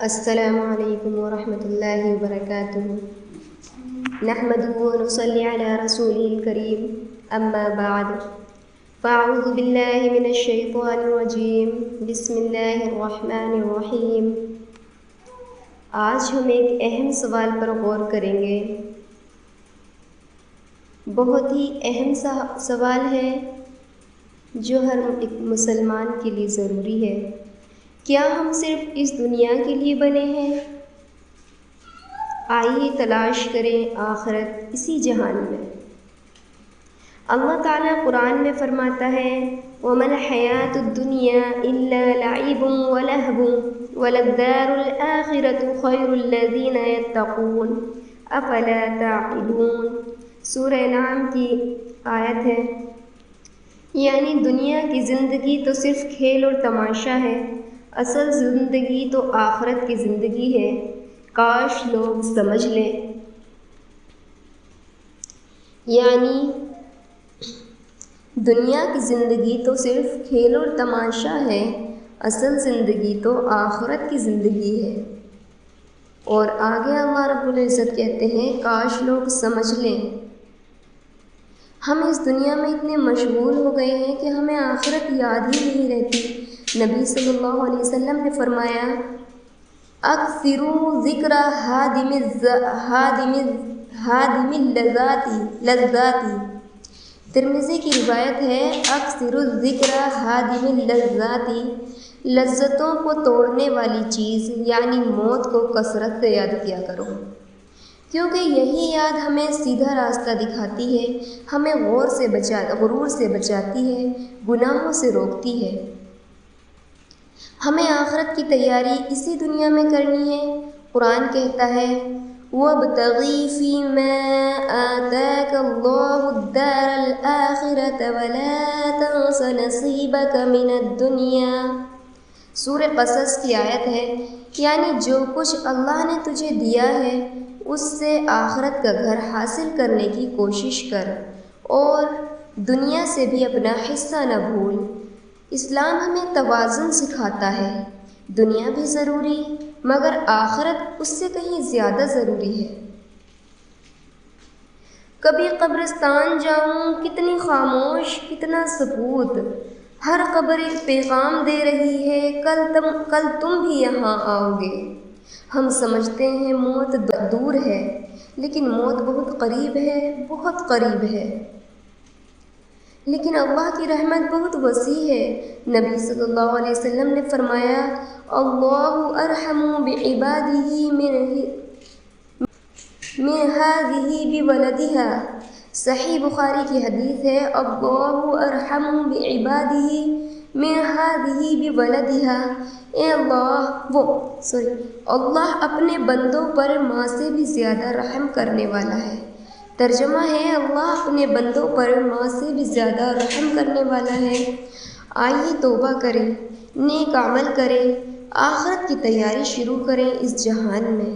السلام علیکم ورحمۃ اللہ وبرکاتہ۔ نحمده ونصلي على رسوله الكريم اما بعد فاعوذ باللہ من الشیطان الرجیم بسم اللہ الرحمن الرحیم۔ آج ہم ایک اہم سوال پر غور کریں گے۔ بہت ہی اہم سوال ہے جو ہر ایک مسلمان کے لیے ضروری ہے۔ کیا ہم صرف اس دنیا کے لیے بنے ہیں؟ آئیے تلاش کریں آخرت اسی جہان میں۔ اللہ تعالیٰ قرآن میں فرماتا ہے وَمَا الْحَيَاةُ الدُّنْيَا إِلَّا لَعِبٌ وَلَهْوٌ وَلَلدَّارُ الْآخِرَةُ خَيْرٌ لِّلَّذِينَ يَتَّقُونَ أَفَلَا تَعْقِلُونَ۔ سورہ انعام کی آیت ہے، یعنی دنیا کی زندگی تو صرف کھیل اور تماشا ہے، اصل زندگی تو آخرت کی زندگی ہے۔ کاش لوگ سمجھ لیں۔ یعنی دنیا کی زندگی تو صرف کھیل اور تماشا ہے، اصل زندگی تو آخرت کی زندگی ہے۔ اور آگے اللہ رب العزت کہتے ہیں کاش لوگ سمجھ لیں۔ ہم اس دنیا میں اتنے مشغول ہو گئے ہیں کہ ہمیں آخرت یاد ہی نہیں رہتی۔ نبی صلی اللہ علیہ وسلم نے فرمایا اکثروا ذکر ہادم اللذات۔ ترمذی کی روایت ہے اکثروا ذکر ہادم اللذات، لذتوں کو توڑنے والی چیز یعنی موت کو کثرت سے یاد کیا کرو، کیونکہ یہی یاد ہمیں سیدھا راستہ دکھاتی ہے، ہمیں غرور سے بچاتی ہے، گناہوں سے روکتی ہے۔ ہمیں آخرت کی تیاری اسی دنیا میں کرنی ہے۔ قرآن کہتا ہے وَابْتَغِ فِيمَا آتَاكَ اللَّهُ الدَّارَ الْآخِرَةَ وَلَا تَنْسَ نَصِيبَكَ مِنَ الدُّنْيَا۔ سورہ قصص کی آیت ہے، یعنی جو کچھ اللہ نے تجھے دیا ہے اس سے آخرت کا گھر حاصل کرنے کی کوشش کر، اور دنیا سے بھی اپنا حصہ نہ بھول۔ اسلام ہمیں توازن سکھاتا ہے، دنیا بھی ضروری مگر آخرت اس سے کہیں زیادہ ضروری ہے۔ کبھی قبرستان جاؤں کتنی خاموش کتنا سکوت، ہر قبر ایک پیغام دے رہی ہے کل تم بھی یہاں آؤ گے۔ ہم سمجھتے ہیں موت دور ہے، لیکن موت بہت قریب ہے، بہت قریب ہے۔ لیکن اللہ کی رحمت بہت وسیع ہے۔ نبی صلی اللہ علیہ وسلم نے فرمایا اللہ ارحم بعبادہ من ہذہ بولدہا۔ صحیح بخاری کی حدیث ہے اللہ ارحم بعبادہ من ہذہ بولدہا۔ اللہ اپنے بندوں پر ماں سے بھی زیادہ رحم کرنے والا ہے۔ ترجمہ ہے اللہ اپنے بندوں پر ماں سے بھی زیادہ رحم کرنے والا ہے۔ آئیے توبہ کریں، نیک عمل کریں، آخرت کی تیاری شروع کریں اس جہان میں۔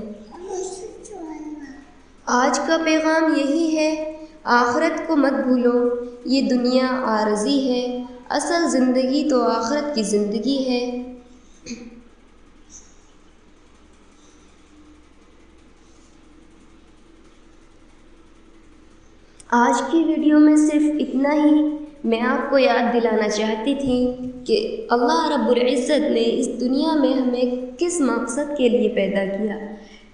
آج کا پیغام یہی ہے، آخرت کو مت بھولو، یہ دنیا عارضی ہے، اصل زندگی تو آخرت کی زندگی ہے۔ آج کی ویڈیو میں صرف اتنا ہی۔ میں آپ کو یاد دلانا چاہتی تھی کہ اللہ رب العزت نے اس دنیا میں ہمیں کس مقصد کے لیے پیدا کیا۔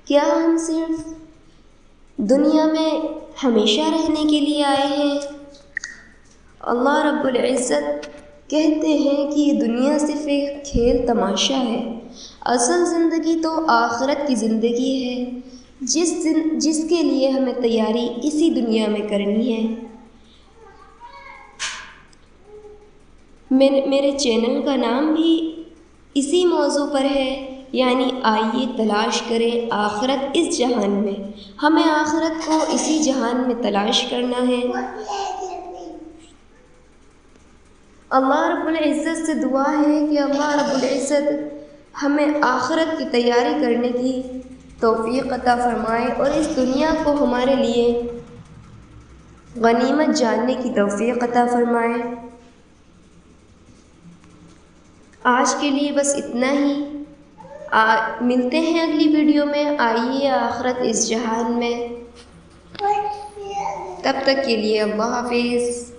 کیا ہم صرف دنیا میں ہمیشہ رہنے کے لیے آئے ہیں؟ اللہ رب العزت کہتے ہیں کہ یہ دنیا صرف ایک کھیل تماشا ہے، اصل زندگی تو آخرت کی زندگی ہے، جس کے لیے ہمیں تیاری اسی دنیا میں کرنی ہے۔ میرے چینل کا نام بھی اسی موضوع پر ہے، یعنی آئیے تلاش کریں آخرت اس جہان میں۔ ہمیں آخرت کو اسی جہان میں تلاش کرنا ہے۔ اللہ رب العزت سے دعا ہے کہ اللہ رب العزت ہمیں آخرت کی تیاری کرنے کی توفیق عطا فرمائے اور اس دنیا کو ہمارے لیے غنیمت جاننے کی توفیق عطا فرمائے۔ آج کے لیے بس اتنا ہی۔ ملتے ہیں اگلی ویڈیو میں. آئیے آخرت اس جہان میں. تب تک کے لیے اللہ حافظ.